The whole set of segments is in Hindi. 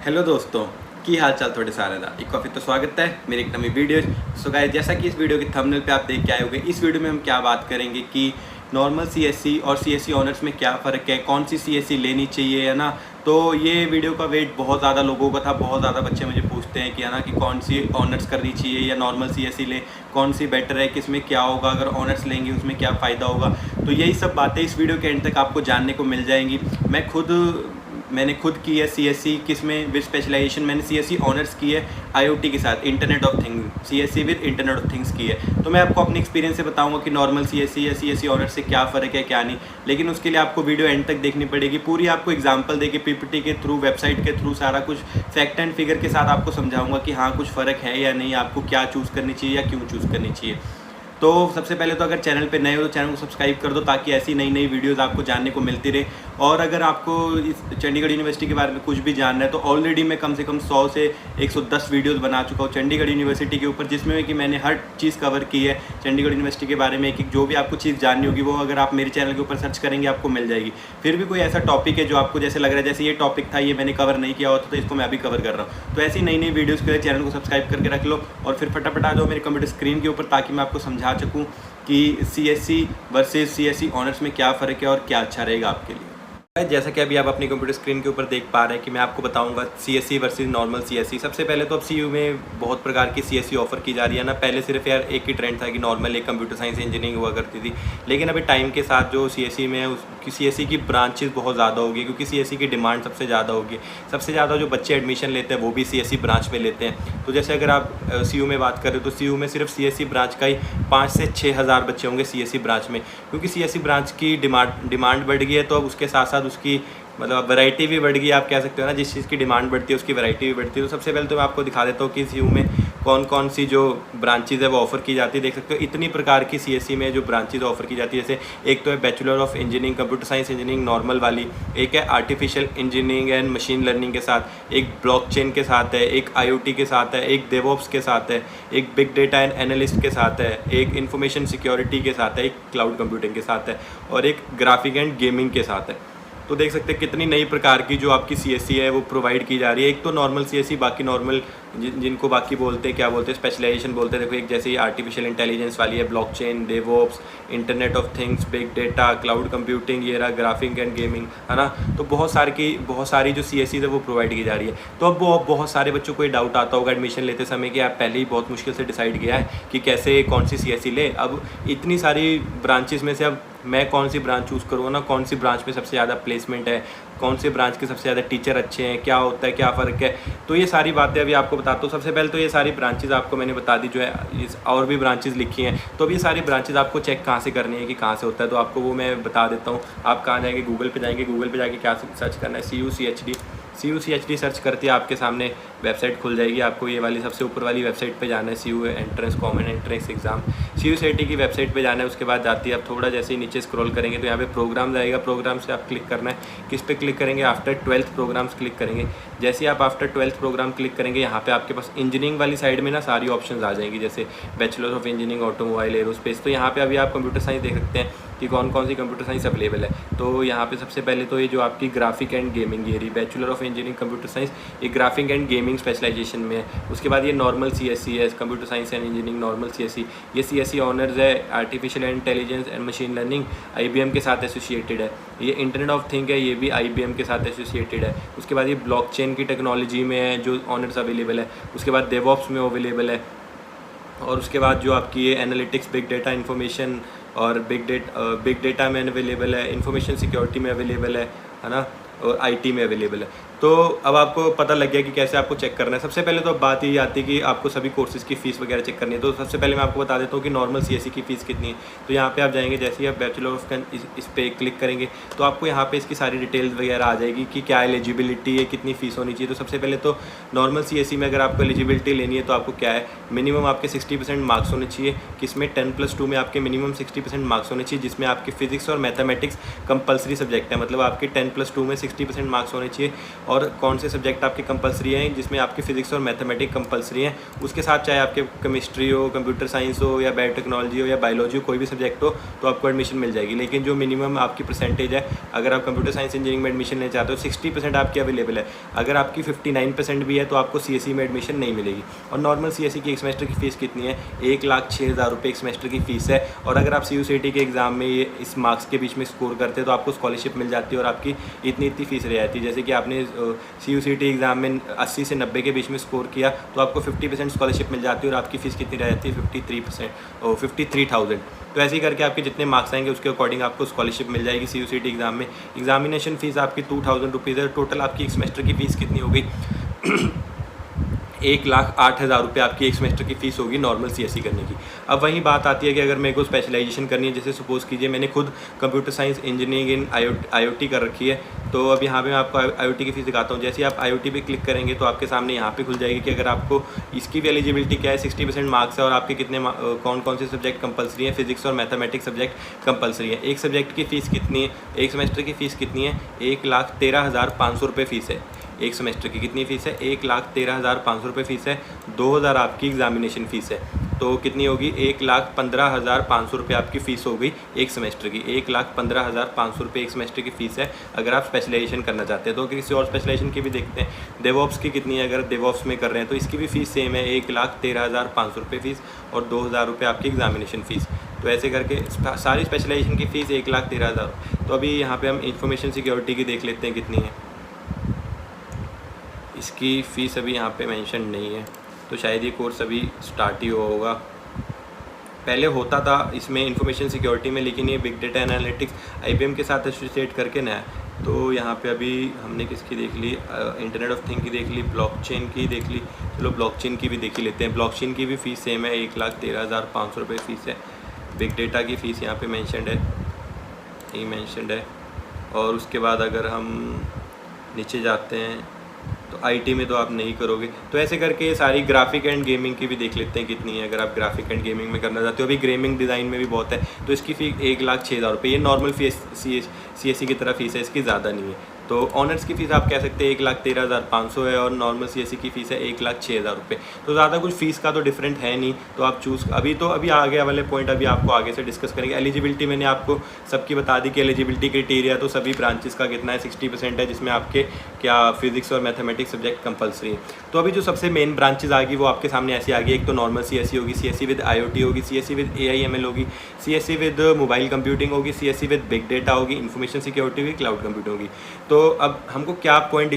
हेलो दोस्तों, की हाल चाल थोड़े सारे दा एक काफ़ी तो स्वागत है मेरी एक नई वीडियो। सो गाइस, जैसा कि इस वीडियो के थंबनेल पे आप देख के आए होंगे, इस वीडियो में हम क्या बात करेंगे कि नॉर्मल सीएससी और सीएससी ऑनर्स में क्या फ़र्क है, कौन सी सीएससी लेनी चाहिए, है ना। तो ये वीडियो का वेट बहुत ज़्यादा लोगों का था, बहुत ज़्यादा बच्चे मुझे पूछते हैं कि है ना कि कौन सी ऑनर्स करनी चाहिए या नॉर्मल सीएससी ले, कौन सी बेटर है, किस में क्या होगा, अगर ऑनर्स लेंगे उसमें क्या फ़ायदा होगा। तो यही सब बातें इस वीडियो के एंड तक आपको जानने को मिल जाएंगी। मैंने खुद की है सीएससी, किस में विद स्पेशलाइजेशन मैंने सीएससी ऑनर्स की है आईओटी के साथ, internet of things, CSC with internet of things की है। तो मैं आपको अपने एक्सपीरियंस से बताऊंगा कि नॉर्मल सीएससी या सीएससी ऑनर्स से क्या फ़र्क है क्या नहीं। लेकिन उसके लिए आपको वीडियो एंड तक देखनी पड़ेगी, पूरी आपको एग्जाम्पल देके पीपीटी के थ्रू, वेबसाइट के थ्रू, सारा कुछ फैक्ट एंड फिगर के साथ आपको समझाऊंगा कि हाँ कुछ फ़र्क है या नहीं, आपको क्या चूज़ करनी चाहिए या क्यों चूज़ करनी चाहिए। तो सबसे पहले तो अगर चैनल पे नए हो तो चैनल को सब्सक्राइब कर दो, ताकि ऐसी नई नई वीडियोस आपको जानने को मिलती रहे। और अगर आपको इस चंडीगढ़ यूनिवर्सिटी के बारे में कुछ भी जानना है तो ऑलरेडी मैं कम से कम 100 से 110 वीडियोस बना चुका हूँ चंडीगढ़ यूनिवर्सिटी के ऊपर, जिसमें कि मैंने हर चीज़ कवर की है चंडीगढ़ यूनिवर्सिटी के बारे में। एक जो भी आपको चीज़ जाननी होगी वो अगर आप मेरे चैनल के ऊपर सर्च करेंगे आपको मिल जाएगी। फिर भी कोई ऐसा टॉपिक है जो आपको जैसे लग रहा है जैसे ये टॉपिक था, ये मैंने कवर नहीं किया होता, तो इसको मैं अभी कवर कर रहा हूँ। तो ऐसी नई नई वीडियोज़ के लिए चैनल को सब्सक्राइब करके रख लो और फिर फटाफट आ जाओ मेरे कंप्यूटर स्क्रीन के ऊपर, ताकि मैं आपको समझा सकूँ कि सीएससी वर्सेस सीएससी ऑनर्स में क्या फ़र्क है और क्या अच्छा रहेगा आपके लिए। जैसा कि अभी आप अपनी कंप्यूटर स्क्रीन के ऊपर देख पा रहे हैं कि मैं आपको बताऊंगा सीएससी वर्सेस नॉर्मल सीएससी। सबसे पहले तो अब सीयू में बहुत प्रकार की सीएससी ऑफर की जा रही है ना। पहले सिर्फ यार एक ही ट्रेंड था कि नॉर्मल एक कंप्यूटर साइंस इंजीनियरिंग हुआ करती थी, लेकिन अभी टाइम के साथ जो सीएससी में है उसकी सीएससी की ब्रांचेस बहुत ज़्यादा होगी, क्योंकि सीएससी की डिमांड सबसे ज़्यादा होगी। सबसे ज़्यादा जो बच्चे एडमिशन लेते हैं वो भी सीएससी ब्रांच में लेते हैं। तो जैसे अगर आप सीयू में बात करें तो सीयू में सिर्फ सीएससी ब्रांच का ही 5 से 6 हज़ार बच्चे होंगे सीएससी ब्रांच में, क्योंकि सीएससी ब्रांच की डिमांड बढ़ गई है। तो अब उसके साथ साथ उसकी मतलब वैरायटी भी बढ़ गई, आप कह सकते हो ना। जिस चीज़ की डिमांड बढ़ती है उसकी वैरायटी भी बढ़ती है। तो सबसे पहले तो मैं आपको दिखा देता हूँ कि सीयू में कौन कौन सी जो ब्रांचेज है वो ऑफ़र की जाती है। देख सकते हो इतनी प्रकार की सीएससी में जो ब्रांचेज ऑफर की जाती है। जैसे एक तो है bachelor of engineering computer science engineering normal वाली, एक है artificial engineering and machine learning के साथ, एक ब्लॉकचेन के साथ है, एक आईओटी के साथ है, एक डेवऑप्स के साथ है, एक बिग डेटा एंड एनालिस्ट के साथ है, एक इन्फॉर्मेशन सिक्योरिटी के साथ है, एक क्लाउड कंप्यूटिंग के साथ है और एक ग्राफिक एंड गेमिंग के साथ है। तो देख सकते हैं कितनी नई प्रकार की जो आपकी सीएससी है वो प्रोवाइड की जा रही है। एक तो नॉर्मल सीएससी, बाकी नॉर्मल जिनको बाकी बोलते हैं क्या बोलते हैं स्पेशलाइजेशन बोलते हैं। देखो एक जैसे आर्टिफिशियल इंटेलिजेंस वाली है, blockchain, DevOps, internet of things, big data, cloud computing, ये रहा ग्राफिक एंड गेमिंग, है ना। तो बहुत सारी जो सीएससी है वो प्रोवाइड की जा रही है। तो अब वो बहुत सारे बच्चों को ये डाउट आता होगा एडमिशन लेते समय कि आप पहले ही बहुत मुश्किल से डिसाइड किया है कि कैसे कौन सी सीएससी ले। अब इतनी सारी ब्रांचेस में से अब मैं कौन सी ब्रांच चूज़ करूँ ना, कौन सी ब्रांच में सबसे ज़्यादा प्लेसमेंट है, कौन से ब्रांच के सबसे ज़्यादा टीचर अच्छे हैं, क्या होता है, क्या फ़र्क है। तो ये सारी बातें अभी आपको बताता हूँ। सबसे पहले तो ये सारी ब्रांचेज़ आपको मैंने बता दी जो है, और भी ब्रांचेज़ लिखी हैं। तो अब ये सारी ब्रांचेज़ आपको चेक कहाँ से करनी है कि कहाँ से होता है, तो आपको वो मैं बता देता हूँ। आप कहाँ जाएंगे, गूगल पे जाएंगे, गूगल पे जाके क्या सर्च करना है, CUCHD सर्च करते हैं आपके सामने वेबसाइट खुल जाएगी। आपको ये वाली सबसे ऊपर वाली वेबसाइट पे जाना है, CU entrance common entrance exam, CUCHD की वेबसाइट पे जाना है। उसके बाद जाती है, आप थोड़ा जैसे ही नीचे स्क्रॉल करेंगे तो यहाँ पे प्रोग्राम आएगा। प्रोग्राम से आप क्लिक करना है, किस पे क्लिक करेंगे, आफ्टर 12th प्रोग्राम्स क्लिक करेंगे। जैसे ही आप आफ्टर 12th प्रोग्राम क्लिक करेंगे, यहाँ पे आपके पास इंजीनियरिंग वाली साइड में ना सारी ऑप्शंस आ जाएंगी, जैसे bachelor of engineering automobile aerospace. तो यहाँ पे अभी आप कंप्यूटर साइंस देख सकते हैं कि कौन कौन सी कंप्यूटर साइंस अवेलेबल है। तो यहाँ पे सबसे पहले तो ये जो आपकी ग्राफिक एंड गेमिंग, ये रही bachelor of engineering computer science, ये ग्राफिक एंड गेमिंग स्पेशलाइजेशन में है। उसके बाद ये नॉर्मल सीएससी है, computer science and engineering normal CSC. ये सीएससी ऑनर्स है, artificial intelligence and machine learning IBM के साथ एसोसिएटेड है। ये इंटरनेट ऑफ थिंग है, ये भी IBM के साथ एसोसिएटेड है। उसके बाद ये ब्लॉकचेन की टेक्नोलॉजी में है जो ऑनर्स अवेलेबल है। उसके बाद डेवऑप्स में अवेलेबल है। और उसके बाद जो आपकी ये एनालिटिक्स, बिग डेटा, इन्फॉर्मेशन और बिग डेटा में अवेलेबल है, इन्फॉर्मेशन सिक्योरिटी में अवेलेबल है ना, और IT में अवेलेबल है। तो अब आपको पता लग गया कि कैसे आपको चेक करना है। सबसे पहले तो अब बात यही आती है कि आपको सभी कोर्सेज़ की फ़ीस वगैरह चेक करनी है। तो सबसे पहले मैं आपको बता देता हूँ कि नॉर्मल सीएससी की फ़ीस कितनी है। तो यहाँ पे आप जाएंगे, जैसे ही आप बैचलर ऑफ इस पर क्लिक करेंगे तो आपको यहाँ पे इसकी सारी डिटेल्स वगैरह आ जाएगी कि क्या एलिजिबिलिटी है, कितनी फ़ीस होनी चाहिए। तो सबसे पहले तो नॉर्मल सीएससी में अगर आपको एलिजिबिलिटी लेनी है तो आपको क्या है, मिनिमम आपके 60% मार्क्स होने चाहिए, किसमें 10+2 में आपके मिनिमम 60% मार्क्स होने चाहिए, जिसमें आपके फिजिक्स और मैथमेटिक्स कंपलसरी सब्जेक्ट है। मतलब आपके 10+2 में 60% मार्क्स होने चाहिए। और कौन से सब्जेक्ट आपके कंपलसरी हैं, जिसमें आपके फिजिक्स और मैथमेटिक्स कंपलसरी हैं। उसके साथ चाहे आपके केमिस्ट्री हो, कंप्यूटर साइंस हो या बायोटेक्नोलॉजी हो या बायोलॉजी हो, कोई भी सब्जेक्ट हो तो आपको एडमिशन मिल जाएगी। लेकिन जो मिनिमम आपकी परसेंटेज है, अगर आप कंप्यूटर साइंस इंजीनियरिंग में एडमिशन लेना चाहते हो 60% आपकी अवेलेबल है। अगर आपकी 59% भी है तो आपको CSE में एडमिशन नहीं मिलेगी। और नॉर्मल CSE की एक सेमेस्टर की फ़ीस कितनी है? 1,06,000 रुपये एक सेमेस्टर की फ़ीस है। और अगर आप CUCT के एग्ज़ाम में ये इस मार्क्स के बीच में स्कोर करते हैं तो आपको स्कॉलरशिप मिल जाती है और आपकी इतनी फीस रह जाती है। जैसे कि आपने CUCT एग्ज़ाम में 80 से 90 के बीच में स्कोर किया तो आपको 50% स्कॉलरशिप मिल जाती है और आपकी फ़ीस कितनी रह जाती है? 53,000। तो ऐसे ही करके आपके जितने मार्क्स आएंगे उसके अकॉर्डिंग आपको स्कॉलरशिप मिल जाएगी CUCT एग्ज़ाम में। एग्जामिनेशन फ़ीस आपकी 2,000 रुपीज़ है। टोटल आपकी एक सेमेस्टर की फ़ीस कितनी होगी? 1,08,000 रुपये आपकी एक सेमेस्टर की फ़ीस होगी नॉर्मल CSE करने की। अब वही बात आती है कि अगर मेरे को स्पेशलाइजेशन करनी है, जैसे सपोज़ कीजिए मैंने खुद computer science engineering in IoT कर रखी है, तो अब यहाँ पे मैं आपको IoT की फ़ीस दिखाता हूँ। जैसे आप IoT पे क्लिक करेंगे तो आपके सामने यहाँ पे खुल जाएगी कि अगर आपको इसकी भी एलिजिबिलिटी क्या है, 60% मार्क्स है और आपके कितने कौन कौन से सब्जेक्ट कंपलसरी हैं, फिजिक्स और मैथमेटिक्स सब्जेक्ट कंपलसरी है। एक सब्जेक्ट की फ़ीस कितनी है, एक सेमेस्टर की फ़ीस कितनी है? 1,13,500 रुपये फ़ीस है। एक सेमेस्टर की कितनी फ़ीस है? 1,13,500 रुपये फ़ीस है। 2,000 आपकी एग्जामिनेशन फ़ीस है, तो कितनी होगी? 1,15,500 रुपये आपकी फ़ीस हो गई एक सेमेस्टर की। 1,15,500 रुपये एक सेमेस्टर की फ़ीस है अगर आप स्पेशलाइजेशन करना चाहते हैं। तो किसी और स्पेशलाइजेशन की भी देखते हैं। डेवऑप्स की कितनी है? अगर डेवऑप्स में कर रहे हैं तो इसकी भी फ़ीस सेम है, 1,13,500 रुपये फ़ीस और 2,000 रुपये आपकी एग्जामिनेशन फ़ीस। तो ऐसे करके सारी स्पेशलाइजेशन की फ़ीस 1,13,000। तो अभी यहाँ पर हम इंफॉर्मेशन सिक्योरिटी की देख लेते हैं कितनी है। इसकी फ़ीस अभी यहाँ पे मेंशन नहीं है, तो शायद ये कोर्स अभी स्टार्ट ही होगा। पहले होता था इसमें इंफॉर्मेशन सिक्योरिटी में, लेकिन ये बिग डेटा एनालिटिक्स IBM के साथ एसोसिएट करके नया। तो यहाँ पे अभी हमने किसकी देख ली? इंटरनेट ऑफ थिंग की देख ली, ब्लॉकचेन की देख ली। चलो ब्लॉकचेन की भी देख ही लेते हैं। ब्लॉकचेन की भी फ़ीस सेम है, 1,13,500 रुपये फ़ीस है। बिग डेटा की फ़ीस यहाँ पे मेंशनड है, यही मेंशनड है। और उसके बाद अगर हम नीचे जाते हैं तो IT में तो आप नहीं करोगे। तो ऐसे करके सारी ग्राफिक एंड गेमिंग की भी देख लेते हैं कितनी है। अगर आप ग्राफिक एंड गेमिंग में करना चाहते हो, अभी गेमिंग डिज़ाइन में भी बहुत है, तो इसकी फ़ीस 1,06,000 रुपये। ये नॉर्मल फीस CSE की तरह फ़ीस है, इसकी ज़्यादा नहीं है। तो ऑनर्स की फ़ीस आप कह सकते हैं 1,13,500 है और नॉर्मल CSE की फ़ीस है 1,06,000 रुपये। तो ज़्यादा कुछ फ़ीस का तो डिफरेंट है नहीं। तो आप चूज़ अभी आगे वाले पॉइंट अभी आपको आगे से डिस्कस करेंगे। एलिजिबिलिटी मैंने आपको सबकी बता दी कि एलिजिबिलिटी क्राइटेरिया तो सभी ब्रांचेस का कितना है? 60% है, जिसमें आपके क्या फिजिक्स और मैथमेटिक्स सब्जेक्ट कंपलसरी है। तो अभी जो सबसे मेन ब्रांचेस आ गई वो आपके सामने ऐसी आ गई। एक तो नॉर्मल CSE होगी, CSE विद IoT होगी, CSE विद AI/ML होगी, CSE विद मोबाइल कंप्यूटिंग होगी, CSE विद बिग डेटा होगी, इन्फॉर्मेशन सिक्योरिटी होगी, क्लाउड कंप्यूटिंग होगी। तो अब हमको क्या पॉइंट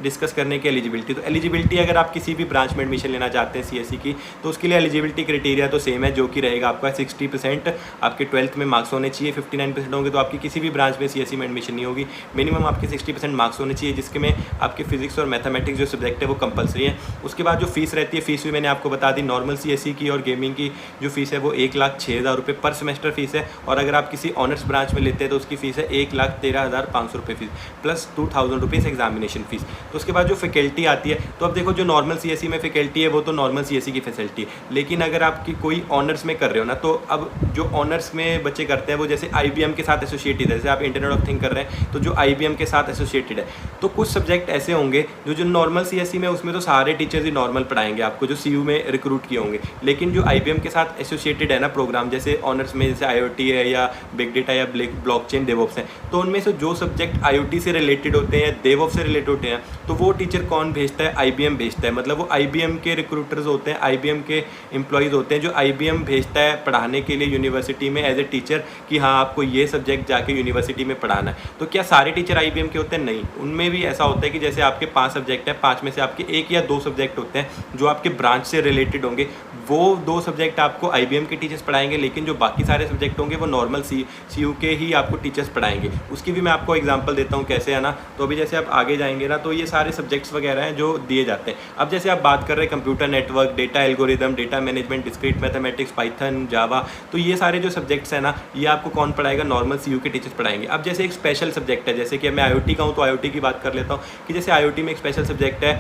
डिस्कस करने की एलिजिबिलिटी। तो एलिजिबिलिटी अगर आप किसी भी ब्रांच में एडमिशन लेना चाहते हैं CSE की, तो उसके लिए एलिजिबिलिटी क्राइटेरिया तो सेम है, जो कि रहेगा आपका 60% आपके 12th में मार्क्स होने चाहिए। 59% होंगे तो आपकी किसी भी ब्रांच में CSE में एडमिशन नहीं होगी। मिनिमम आपके 60% मार्क्स होने चाहिए, जिसके में आपके फिजिक्स और मैथमेटिक्स जो सब्जेक्ट है वो कंपलसरी है। उसके बाद जो फीस रहती है, फीस भी मैंने आपको बता दी। नॉर्मल CSE की और गेमिंग की जो फीस है वो 1,06,000 रुपये पर सेमेस्टर फीस है। और अगर आप किसी ऑनर्स ब्रांच में लेते हैं तो उसकी फ़ीस है 1,13,500 रुपये fees plus 2,000 rupees examination fees. तो उसके बाद जो फैकल्टी आती है, तो अब देखो जो नॉर्मल CSE में फैकल्टी है वो तो नॉर्मल CSE की फैसिलिटी है। लेकिन अगर आपकी कोई ऑनर्स में कर रहे हो ना, तो अब जो ऑनर्स में बच्चे करते हैं वो जैसे IBM के साथ एसोसिएटेड है। जैसे आप इंटरनेट ऑफ थिंग कर रहे हैं तो जो IBM के साथ एसोसिएटेड है, तो कुछ सब्जेक्ट ऐसे होंगे जो नॉर्मल CSE में उसमें तो सारे टीचर्स ही नॉर्मल पढ़ाएंगे आपको, जो CU में रिक्रूट किए होंगे। लेकिन जो IBM के साथ एसोसिएटेड है ना प्रोग्राम, जैसे ऑनर्स में जैसे IoT है या बिग डेटा या ब्लॉकचेन डेवऑप्स है, तो उनमें से जो सब्जेक्ट IoT से रिलेटेड होते हैं या डेवऑप्स से रिलेटेड होते हैं, तो वो टीचर कौन भेजता है? IBM भेजता है। मतलब वो IBM के रिक्रूटर्स होते हैं, IBM के एम्प्लॉयज़ होते हैं, जो IBM भेजता है पढ़ाने के लिए यूनिवर्सिटी में एज ए टीचर कि हाँ आपको ये सब्जेक्ट जाके यूनिवर्सिटी में पढ़ाना है। तो क्या सारे टीचर IBM के होते हैं? नहीं, उनमें भी ऐसा होता है कि जैसे आपके 5 सब्जेक्ट हैं, 5 में से आपके 1 या 2 सब्जेक्ट होते हैं जो आपके ब्रांच से रिलेटेड होंगे। वो 2 सब्जेक्ट आपको IBM के टीचर्स पढ़ाएंगे, लेकिन जो बाकी सारे सब्जेक्ट होंगे वो नॉर्मल CU के ही आपको टीचर्स पढ़ाएंगे। उसकी भी मैं आपको एग्जांपल देता हूँ कैसे है ना। तो अभी जैसे आप आगे जाएंगे ना, तो ये सारे सब्जेक्ट्स वगैरह हैं जो दिए जाते हैं। अब जैसे आप बात कर रहे हैं computer network, data algorithm, data management, discrete mathematics, Python, Java, तो ये सारे जो सब्जेक्ट्स हैं ना, ये आपको कौन पढ़ाएगा? नॉर्मल CU के टीचर्स पढ़ाएंगे। अब जैसे एक स्पेशल सब्जेक्ट है, जैसे कि मैं IoT का हूँ तो IoT की बात कर लेता हूँ कि जैसे IoT में एक स्पेशल सब्जेक्ट है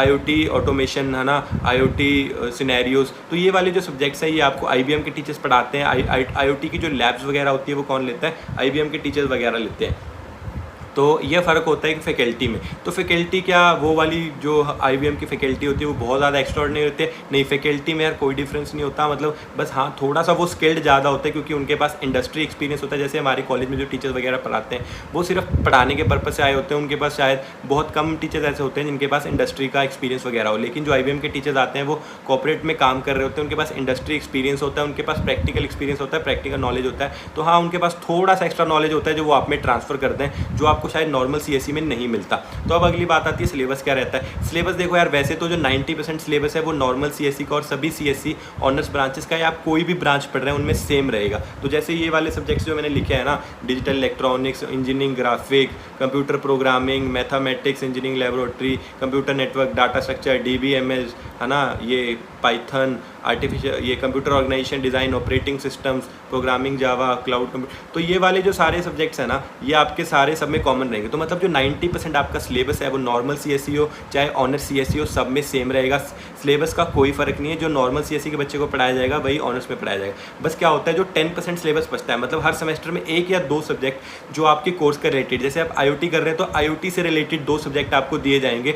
IoT ऑटोमेशन, है ना, IoT सिनेरियोज। तो ये वाले जो सब्जेक्ट्स हैं ये आपको IBM के टीचर्स पढ़ाते हैं। IoT की जो लैब्स वगैरह होती है वो कौन लेता है? IBM के टीचर्स वगैरह लेते हैं। तो ये फ़र्क होता है कि फैकल्टी में। तो फैकल्टी क्या वो वाली जो IBM की फैकल्टी होती है वो बहुत ज़्यादा एक्स्ट्राऑर्डिनरी होती है? नहीं, फैकल्टी में यार कोई डिफरेंस नहीं होता, मतलब बस हाँ थोड़ा सा वो स्किल्ड ज़्यादा होता है क्योंकि उनके पास इंडस्ट्री एक्सपीरियंस होता है। जैसे हमारे कॉलेज में जो टीचर्स वगैरह पढ़ाते हैं वो सिर्फ पढ़ाने के पर्पज़ से आए होते हैं, उनके पास शायद बहुत कम टीचर्स ऐसे होते हैं जिनके पास इंडस्ट्री का एक्सपीरियंस वगैरह हो। लेकिन जो IBM के टीचर्स आते हैं वो कॉर्पोरेट में काम कर रहे होते हैं, उनके पास इंडस्ट्री एक्सपीरियंस होता है, उनके पास प्रैक्टिकल एक्सपीरियंस होता है, प्रैक्टिकल नॉलेज होता है। तो हाँ उनके पास थोड़ा सा एक्स्ट्रा नॉलेज होता है जो वो आप में ट्रांसफर करते हैं, जो आपको शायद नॉर्मल CSE में नहीं मिलता। तो अब अगली बात आती है सिलेबस क्या रहता है। सिलेबस देखो यार, वैसे तो जो 90% सिलेबस है वो नॉर्मल CSE का और सभी CSE ऑनर्स ब्रांचेस का या आप कोई भी ब्रांच पढ़ रहे हैं उनमें सेम रहेगा। तो जैसे ये वाले सब्जेक्ट्स जो मैंने लिखे हैं ना, digital electronics, engineering graphic, computer programming, mathematics, engineering laboratory, computer network, data structure, DBMS है ना, ये पाइथन, आर्टिफिशियल, ये computer organization design, operating systems, programming, Java, cloud computer, तो ये वाले जो सारे सब्जेक्ट्स हैं ना ये आपके सारे सब में कॉमन रहेंगे। तो मतलब जो 90% आपका सिलेबस है वो नॉर्मल CSE हो चाहे ऑनर्स CSE हो सब में सेम रहेगा। सिलेबस का कोई फ़र्क नहीं है, जो नॉर्मल CSE के बच्चे को पढ़ाया जाएगा वही ऑनर्स में पढ़ाया जाएगा। बस क्या होता है जो 10% सिलेबस बचता है, मतलब हर सेमेस्टर में 1 या 2 सब्जेक्ट जो आपके कोर्स का रिलेटेड, जैसे आप IoT कर रहे हैं तो IoT से रिलेटेड 2 सब्जेक्ट आपको दिए जाएंगे,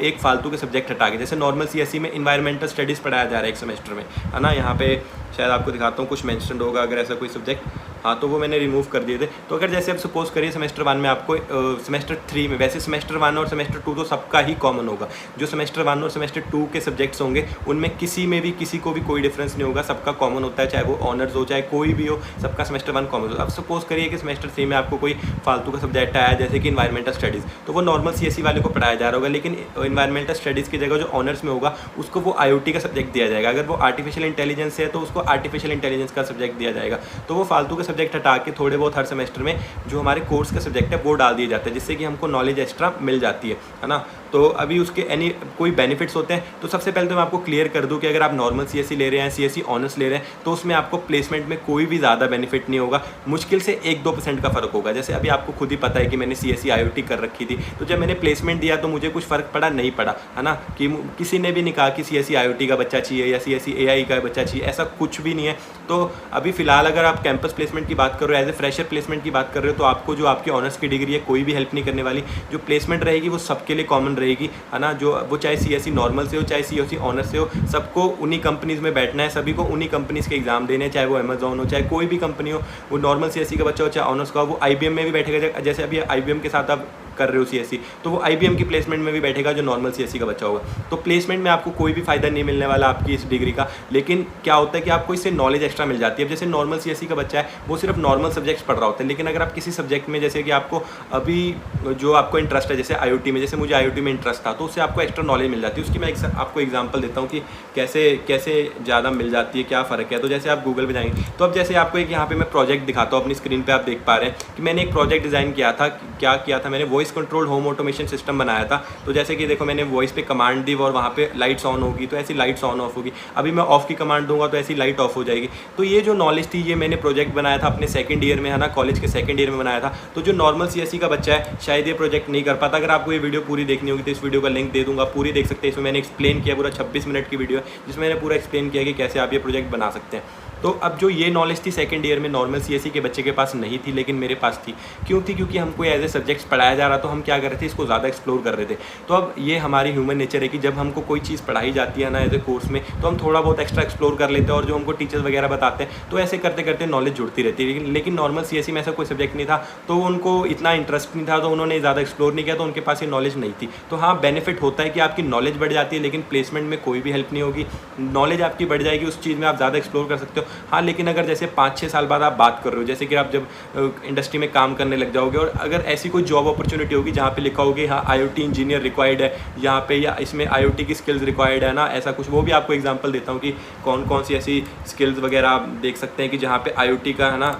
1 फालतू के सब्जेक्ट हटा के। जैसे नॉर्मल CSE में इन्वायरमेंटल स्टडीज़ पढ़ाया जा रहा है एक सेमेस्टर में, है ना, यहाँ पे शायद आपको दिखाता हूँ कुछ मेंशन होगा अगर ऐसा कोई सब्जेक्ट, हाँ तो वो मैंने रिमूव कर दिए थे। तो अगर जैसे आप सपोज करिए सेमेस्टर 1 में आपको सेमेस्टर 3 में, वैसे सेमेस्टर 1 और सेमेस्टर 2 तो सबका ही कॉमन होगा, जो सेमेस्टर 1 और सेमेस्टर 2 के सब्जेक्ट्स होंगे उनमें किसी में भी किसी को भी कोई डिफरेंस नहीं होगा, सबका कॉमन होता है, चाहे वो ऑनर्स हो चाहे कोई भी हो, सबका सेमेस्टर 1 कॉमन हो। अब सपोज करिए कि सेमेस्टर 3 में आपको कोई फालतू का सब्जेक्ट आया जैसे कि इन्वायरमेंटल स्टडीज़, तो वो नॉर्मल CSE वाले को पढ़ाया जा रहा होगा, लेकिन इन्वायरमेंटल स्टडीज़ की जगह जो ऑनर्स में होगा उसको वो IoT का सब्जेक्ट दिया जाएगा। अगर वो आर्टिफिशियल इंटेलिजेंस है तो उसको आर्टिफिशियल इंटेलिजेंस का सब्जेक्ट दिया जाएगा। तो वो फालतू के सब्जेक्ट हटा के थोड़े बहुत हर सेमेस्टर में जो हमारे कोर्स का सब्जेक्ट है वो डाल दिए जाते हैं, जिससे कि हमको नॉलेज एक्स्ट्रा मिल जाती है ना। तो अभी उसके कोई बेनिफिट्स होते हैं, तो सबसे पहले तो मैं आपको क्लियर कर दूं कि अगर आप नॉर्मल CSE ले रहे हैं, CSE ऑनर्स ले रहे हैं, तो उसमें आपको प्लेसमेंट में कोई भी ज़्यादा बेनिफिट नहीं होगा, मुश्किल से 1-2% का फ़र्क होगा। जैसे अभी आपको खुद ही पता है कि मैंने CSE IoT कर रखी थी, तो जब मैंने प्लेसमेंट दिया तो मुझे कुछ फ़र्क पड़ा नहीं पड़ा, है ना, कि किसी ने भी नहीं कहा कि CSE IoT का बच्चा चाहिए या CSE AI का बच्चा चाहिए, ऐसा कुछ भी नहीं है। तो अभी फ़िलहाल अगर आप कैंपस प्लेसमेंट की बात कर रहे हो, एज ए फ्रेशर प्लेसमेंट की बात कर रहे हो, तो आपको जो आपकी ऑनर्स की डिग्री है कोई भी हेल्प नहीं करने वाली। जो प्लेसमेंट रहेगी वो सबके लिए कॉमन रहेगी, है ना, जो वो चाहे CSE नॉर्मल से हो चाहे CSE ऑनर्स से हो, सबको उन्हीं कंपनीज़ में बैठना है, सभी को उन्हीं कंपनीज़ के एग्जाम देने हैं, चाहे वो अमेजॉन हो चाहे कोई भी कंपनी हो, वो नॉर्मल CSE का बच्चा हो चाहे ऑनर्स का हो, वो IBM में भी बैठेगा। जैसे अभी IBM के साथ आप कर रहे हो CSE, तो वो IBM की प्लेसमेंट में भी बैठेगा जो नॉर्मल CSE का बच्चा होगा। तो प्लेसमेंट में आपको कोई भी फ़ायदा नहीं मिलने वाला आपकी इस डिग्री का, लेकिन क्या होता है कि आपको इससे नॉलेज एक्स्ट्रा मिल जाती है। अब जैसे नॉर्मल CSE का बच्चा है वो सिर्फ नॉर्मल सब्जेक्ट्स पढ़ रहा होता है, लेकिन अगर आप किसी सब्जेक्ट में, जैसे कि आपको अभी जो आपको इंटरेस्ट है, जैसे IoT में, जैसे मुझे IoT में इंटरेस्ट था, तो उससे आपको एक्स्ट्रा नॉलेज मिल जाती है। उसकी मैं आपको एग्जाम्पल देता हूँ कि कैसे ज़्यादा मिल जाती है, क्या फ़र्क है। तो जैसे आप गूगल पर जाएंगे तो अब जैसे आपको एक यहाँ पर मैं प्रोजेक्ट दिखाता हूँ, अपनी स्क्रीन पर आप देख पा रहे हैं कि मैंने एक प्रोजेक्ट डिज़ाइन किया था। क्या किया था मैंने, voice control home automation system बनाया था। तो जैसे कि देखो मैंने वॉइस पे कमांड दी और वहाँ पे लाइट्स ऑन होगी तो ऐसी लाइट्स ऑन ऑफ होगी, अभी मैं ऑफ की कमांड दूंगा तो ऐसी लाइट ऑफ हो जाएगी। तो ये जो नॉलेज थी ये मैंने प्रोजेक्ट बनाया था अपने सेकंड ईयर में, है ना, कॉलेज के सेकंड ईयर में बनाया था। तो जो नॉर्मल CSE का बच्चा है शायद ये प्रोजेक्ट नहीं कर पाता। अगर आपको ये वीडियो पूरी देखनी होगी तो इस वीडियो का लिंक दे दूंगा, पूरी देख सकते हैं। इसमें मैंने एक्सप्लेन किया, पूरा 26 मिनट की वीडियो है जिसमें मैंने पूरा एक्सप्लेन किया कि कैसे आप ये प्रोजेक्ट बना सकते हैं। तो अब जो ये नॉलेज थी सेकंड ईयर में नॉर्मल CSE के बच्चे के पास नहीं थी, लेकिन मेरे पास थी। क्यों थी? क्योंकि हमको एज ए सब्जेक्ट्स पढ़ाया जा रहा, तो हम क्या कर रहे थे, इसको ज़्यादा एक्सप्लोर कर रहे थे। तो अब ये हमारी ह्यूमन नेचर है कि जब हमको कोई चीज़ पढ़ाई जाती है ना एज ए कोर्स में, तो हम थोड़ा बहुत एक्स्ट्रा एक्सप्लोर कर लेते हैं, और जो हमको टीचर्स वगैरह बताते हैं तो ऐसे करते करते नॉलेज जुड़ती रहती है। लेकिन नॉर्मल CSE में ऐसा कोई सब्जेक्ट नहीं था, तो उनको इतना इंटरेस्ट नहीं था, तो उन्होंने ज़्यादा एक्सप्लोर नहीं किया, तो उनके पास ये नॉलेज नहीं थी। तो हाँ, बेनिफिट होता है कि आपकी नॉलेज बढ़ जाती है, लेकिन प्लेसमेंट में कोई भी हेल्प नहीं होगी। नॉलेज आपकी बढ़ जाएगी, उस चीज़ में आप ज़्यादा एक्सप्लोर कर सकते हो। हाँ, लेकिन अगर जैसे 5-6 साल बाद आप बात कर रहे हो, जैसे कि आप जब इंडस्ट्री में काम करने लग जाओगे, और अगर ऐसी कोई जॉब अपॉर्चुनिटी होगी जहाँ पे लिखा होगी हाँ IoT इंजीनियर रिक्वायर्ड है यहाँ पे, या इसमें IoT की स्किल्स रिक्वायर्ड है ना, ऐसा कुछ, वो भी आपको एग्जांपल देता हूँ कि कौन कौन सी ऐसी स्किल्स वगैरह आप देख सकते हैं कि जहाँ पे IoT का, है ना,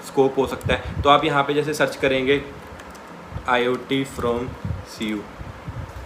स्कोप हो सकता है। तो आप यहाँ पे जैसे सर्च करेंगे IoT फ्रॉम CU,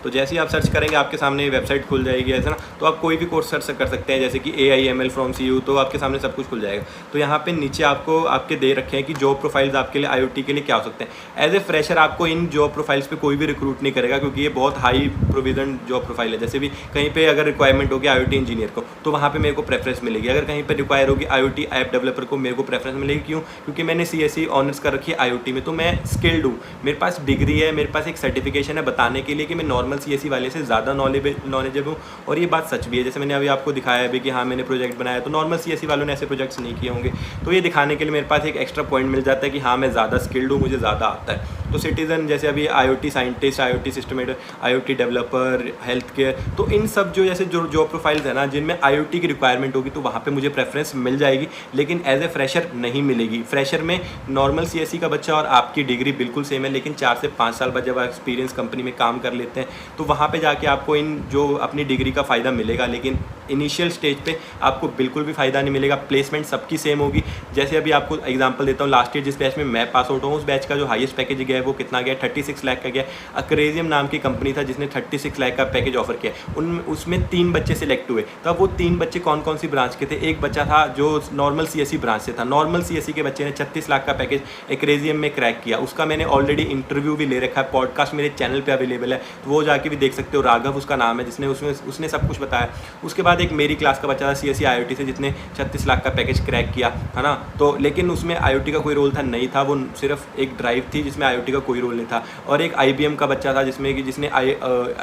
तो जैसे ही आप सर्च करेंगे आपके सामने वेबसाइट खुल जाएगी ऐसा ना, तो आप कोई भी कोर्स सर्च कर सकते हैं, जैसे कि AIML फ्रॉम CU, तो आपके सामने सब कुछ खुल जाएगा। तो यहाँ पे नीचे आपको आपके दे रखे हैं कि जॉब प्रोफाइल्स आपके लिए IoT के लिए क्या हो सकते हैं। एज ए फ्रेशर आपको इन जॉब प्रोफाइल्स पे कोई भी रिक्रूट नहीं करेगा, क्योंकि ये बहुत हाई प्रोविजन जॉब प्रोफाइल है। जैसे भी कहीं पे अगर रिक्वायरमेंट होगी IoT इंजीनियर को, तो वहाँ पे मेरे को प्रेफरेंस मिलेगी। अगर कहीं पे रिक्वायर होगी IoT ऐप डेवलपर को, मेरे को प्रेफरेंस मिलेगी। क्यों? क्योंकि मैंने CSE ऑनर्स कर रखी है IoT में, तो मैं स्किल्ड हूँ, मेरे पास डिग्री है, मेरे पास एक सर्टिफिकेशन है बताने के लिए कि मैं नॉर्मल CSE वाले से ज़्यादा नॉलेजेबल हूँ। और ये बात सच भी है, जैसे मैंने अभी आपको दिखाया भी कि हाँ मैंने प्रोजेक्ट बनाया, तो नॉर्मल CSE वालों ने ऐसे प्रोजेक्ट्स नहीं किए होंगे। तो ये दिखाने के लिए मेरे पास एक एक्स्ट्रा पॉइंट मिल जाता है कि हाँ मैं ज़्यादा स्किल्ड हूँ, मुझे ज़्यादा आता है। तो सिटीज़न जैसे अभी IoT scientist, IoT system IoT developer, health care, तो इन सब जो जैसे जो जॉब प्रोफाइल्स है ना जिनमें IoT की रिक्वायरमेंट होगी, तो वहाँ पे मुझे प्रेफरेंस मिल जाएगी, लेकिन एज ए फ्रेशर नहीं मिलेगी। फ्रेशर में नॉर्मल CSE का बच्चा और आपकी डिग्री बिल्कुल सेम है, लेकिन 4 से 5 साल बाद जब आप एक्सपीरियंस कंपनी में काम कर लेते हैं, तो वहाँ पे जाके आपको इन जो अपनी डिग्री का फ़ायदा मिलेगा, लेकिन इनिशियल स्टेज पे आपको बिल्कुल भी फ़ायदा नहीं मिलेगा। प्लेसमेंट सबकी सेम होगी। जैसे अभी आपको एग्जांपल देता हूँ, लास्ट ईयर जिस बैच में मैं पास आउट हूँ, उस बैच का जो हाईएस्ट पैकेज गया है वो कितना गया? 36 लाख का गया। अक्रेजियम नाम की कंपनी था जिसने 36 लाख का पैकेज ऑफर किया। उसमें 3 बच्चे सिलेक्ट हुए। तब वो 3 बच्चे कौन कौन सी ब्रांच के थे? एक बच्चा था जो नॉर्मल CSE ब्रांच से था। नॉर्मल CSE के बच्चे ने 36 लाख का पैकेज एक्रेजियम में क्रैक किया। उसका मैंने ऑलरेडी इंटरव्यू भी ले रखा है, पॉडकास्ट मेरे चैनल पर अवेलेबल है, तो वो जाके भी देख सकते हो। राघव उसका नाम है, जिसने उसने सब कुछ बताया। उसके बाद एक मेरी क्लास का बच्चा था CSE IoT से, जिसने 36 लाख का पैकेज क्रैक किया, है ना। तो लेकिन उसमें IoT का कोई रोल था नहीं था, वो सिर्फ एक ड्राइव थी जिसमें IoT का कोई रोल नहीं था। और एक IBM का बच्चा था जिसने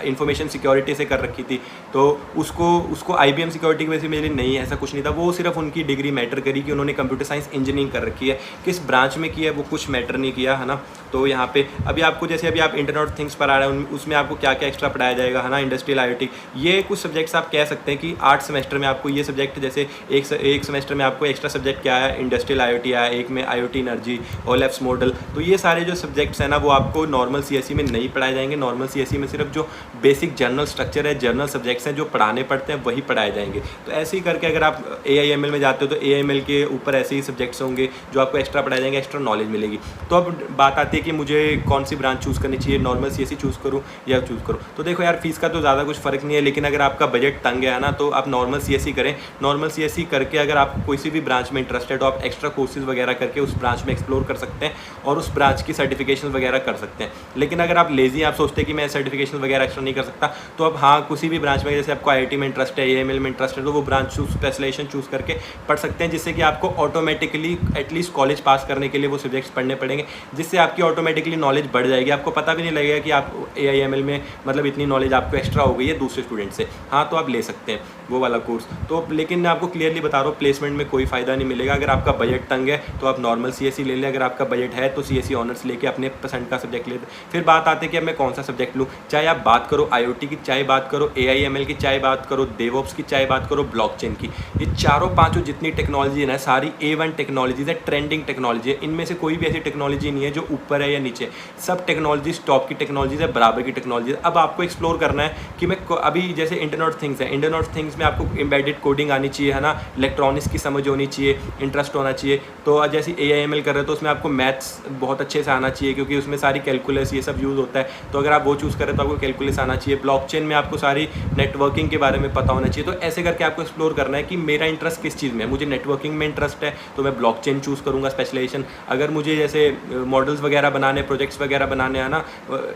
इंफॉर्मेशन सिक्योरिटी से कर रखी थी, तो उसको IBM सिक्योरिटी की वजह से मेरे लिए नहीं, ऐसा कुछ नहीं था। वो सिर्फ उनकी डिग्री मैटर करी कि उन्होंने कंप्यूटर साइंस इंजीनियरिंग कर रखी है, किस ब्रांच में की है वो कुछ मैटर नहीं किया, है ना। तो यहाँ पे अभी आपको जैसे अभी आप इंटरनेट ऑफ थिंग्स पर आ रहे हैं, उसमें आपको क्या क्या एक्स्ट्रा पढ़ाया जाएगा, है ना। इंडस्ट्रियल IoT, ये कुछ सब्जेक्ट्स आप कह सकते हैं कि 8 सेमेस्टर में आपको ये सब्जेक्ट, जैसे एक सेमेस्टर में आपको एक्स्ट्रा सब्जेक्ट क्या है, इंडस्ट्रियल IoT आया, एक में IoT एनर्जी, OLAPS मॉडल। तो ये सारे जो सब्जेक्ट्स हैं ना वो आपको नॉर्मल CSE में नहीं पढ़ाए जाएंगे। नॉर्मल CSE में सिर्फ जो बेसिक जर्नल स्ट्रक्चर है, जर्नल सब्जेक्ट्स हैं जो पढ़ाने पड़ते हैं, वही पढ़ाए जाएंगे। तो ऐसे ही करके अगर आप AIML में जाते हो तो AIML के ऊपर ऐसे ही सब्जेक्ट्स होंगे जो आपको एक्स्ट्रा पढ़ाए जाएंगे, एक्स्ट्रा नॉलेज मिलेगी। तो अब बात आती है कि मुझे कौन सी ब्रांच चूज़ करनी चाहिए, नॉर्मल CSE चूज़ करूँ या चूज़ करूँ। तो देखो यार, फीस का तो ज़्यादा कुछ फ़र्क नहीं है, लेकिन अगर आपका बजट तंग है ना, तो आप नॉर्मल CSE करें। नॉर्मल CSE करके अगर आप कोई भी ब्रांच में इंटरेस्टेड हो, आप एक्स्ट्रा कोर्सेज वगैरह करके उस ब्रांच में एक्सप्लोर कर सकते हैं और उस ब्रांच की सर्टिफिकेशन वगैरह कर सकते हैं। लेकिन अगर आप लेजी, आप सोचते हैं कि मैं सर्टिफिकेशन वगैरह एक्स्ट्रा नहीं कर सकता, तो अब हाँ किसी भी ब्रांच में, जैसे आपको IIT में इंटरेस्ट है, AIML में इंटरेस्ट है, तो वो ब्रांच स्पेशलाइजेशन चूज़ करके पढ़ सकते हैं, जिससे कि आपको ऑटोमेटिकली एटलीस्ट कॉलेज पास करने के लिए वो सब्जेक्ट्स पढ़ने पड़ेंगे, जिससे आपकी ऑटोमेटिकली नॉलेज बढ़ जाएगी। आपको पता भी नहीं लगेगा कि आप AIML में मतलब इतनी नॉलेज आपको एक्स्ट्रा हो गई है दूसरे स्टूडेंट से। हाँ, तो आप ले सकते हैं वो वाला कोर्स। तो लेकिन मैं आपको क्लियरली बता रहा हूँ, प्लेसमेंट में कोई फ़ायदा नहीं मिलेगा। अगर आपका बजट तंग है तो आप नॉर्मल CSE ले लें, अगर आपका बजट है तो CSE ऑनर्स लेके अपने पसंद का सब्जेक्ट ले लें। फिर बात आती है कि अब मैं कौन सा सब्जेक्ट लूँ। चाहे आप बात करो IoT की, चाहे बात करो AIML की, चाहे बात करो DevOps की, चाहे बात करो ब्लॉकचेन की, ये चारों पांचों जितनी टेक्नोलॉजी है ना, सारी A1 टेक्नोलॉजीज है, ट्रेंडिंग टेक्नोलॉजी है। इनमें से कोई भी ऐसी टेक्नोलॉजी नहीं है जो ऊपर है या नीचे। सब टेक्नोलॉजीज टॉप की टेक्नोलॉजीज है, बराबर की टेक्नोलॉजी। अब आपको एक्सप्लोर करना है कि मैं अभी जैसे इंटरनेट ऑफ थिंग्स है, इंटरनेट ऑफ थिंग्स में आपको एम्बेडेड कोडिंग आनी चाहिए, है ना, इलेक्ट्रॉनिक्स की समझ होनी चाहिए, इंटरेस्ट होना चाहिए। तो जैसे AIML कर रहे हो तो उसमें आपको मैथ्स बहुत अच्छे से आना चाहिए, क्योंकि उसमें सारी कैलकुलस ये सब यूज़ होता है। तो अगर आप वो चूज़ करें तो आपको कैलकुलस आना चाहिए। ब्लॉकचेन में आपको सारी नेटवर्किंग के बारे में पता होना चाहिए। तो ऐसे करके आपको एक्सप्लोर करना है कि मेरा इंटरेस्ट किस चीज़ में है। मुझे नेटवर्किंग में इंटरेस्ट है तो मैं ब्लॉकचेन चूज़ करूँगा स्पेशलाइजेशन। अगर मुझे जैसे मॉडल्स वगैरह बनाने, प्रोजेक्ट्स वगैरह बनाने, है ना,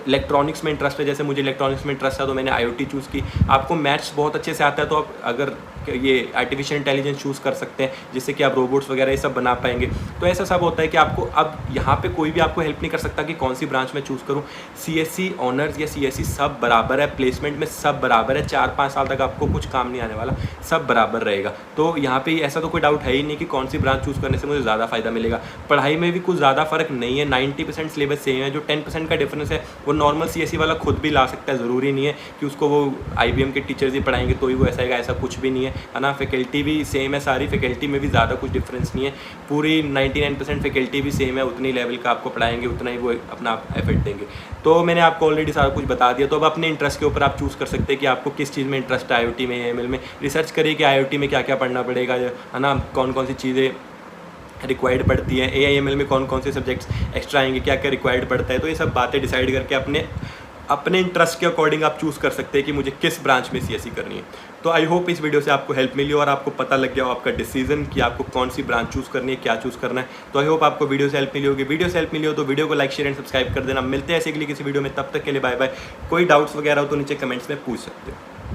इलेक्ट्रॉनिक्स में इंटरेस्ट है, जैसे मुझे इलेक्ट्रॉनिक्स में इंटरेस्ट है तो मैंने IoT चूज़ की। आपको मैथ्स बहुत अच्छे से आता है तो आप अगर ये आर्टिफिशियल इंटेलिजेंस चूज़ कर सकते हैं, जिससे कि आप रोबोट्स वगैरह ये सब बना पाएंगे। तो ऐसा सब होता है कि आपको अब यहाँ पे कोई भी आपको हेल्प नहीं कर सकता कि कौन सी ब्रांच में चूज़ करूँ। CSE ऑनर्स या CSE सब बराबर है, प्लेसमेंट में सब बराबर है। 4-5 साल तक आपको कुछ काम नहीं आने वाला, सब बराबर रहेगा। तो यहाँ पे ऐसा तो कोई डाउट है ही नहीं कि कौन सी ब्रांच चूज़ करने से मुझे ज़्यादा फायदा मिलेगा। पढ़ाई में भी कुछ ज़्यादा फर्क नहीं है, 90% सिलेबस सेम है। जो 10% का डिफरेंस है वो नॉर्मल CSE वाला खुद भी ला सकता है। ज़रूरी नहीं है कि उसको वो IBM के टीचर्स ही पढ़ाएंगे तो ही वो ऐसा आएगा, ऐसा कुछ भी नहीं है ना। फैकल्टी भी सेम है सारी, फैकल्टी में भी ज़्यादा कुछ डिफरेंस नहीं है। पूरी 99% फैकल्टी भी सेम है, उतनी लेवल का आपको पढ़ाएंगे, उतना ही वो अपना एफर्ट देंगे। तो मैंने आपको ऑलरेडी सारा कुछ बता दिया। तो अब अपने इंटरेस्ट के ऊपर आप चूज़ कर सकते हैं कि आपको किस चीज़ में इंटरेस्ट है। IoT में, AML में रिसर्च करिए कि IoT में क्या क्या पढ़ना पड़ेगा, है ना, कौन कौन सी चीज़ें रिक्वायर्ड पड़ती हैं, AIML में कौन कौन से सब्जेक्ट्स एक्स्ट्रा आएंगे, क्या क्या रिक्वायर्ड पड़ता है। तो ये सब बातें डिसाइड करके अपने अपने इंटरेस्ट के अकॉर्डिंग आप चूज़ कर सकते हैं कि मुझे किस ब्रांच में सीएससी करनी है। तो आई होप इस वीडियो से आपको हेल्प मिली और आपको पता लग गया हो आपका डिसीजन कि आपको कौन सी ब्रांच चूज़ करनी है, क्या चूज़ करना है। तो आई होप आपको वीडियो से हेल्प मिली होगी। वीडियो से हेल्प मिली हो तो वीडियो को लाइक शेयर एंड सब्सक्राइब कर देना। मिलते हैं ऐसे के लिए किसी वीडियो में, तब तक के लिए बाय बाय। कोई डाउट्स वगैरह हो तो नीचे कमेंट्स में पूछ सकते हो।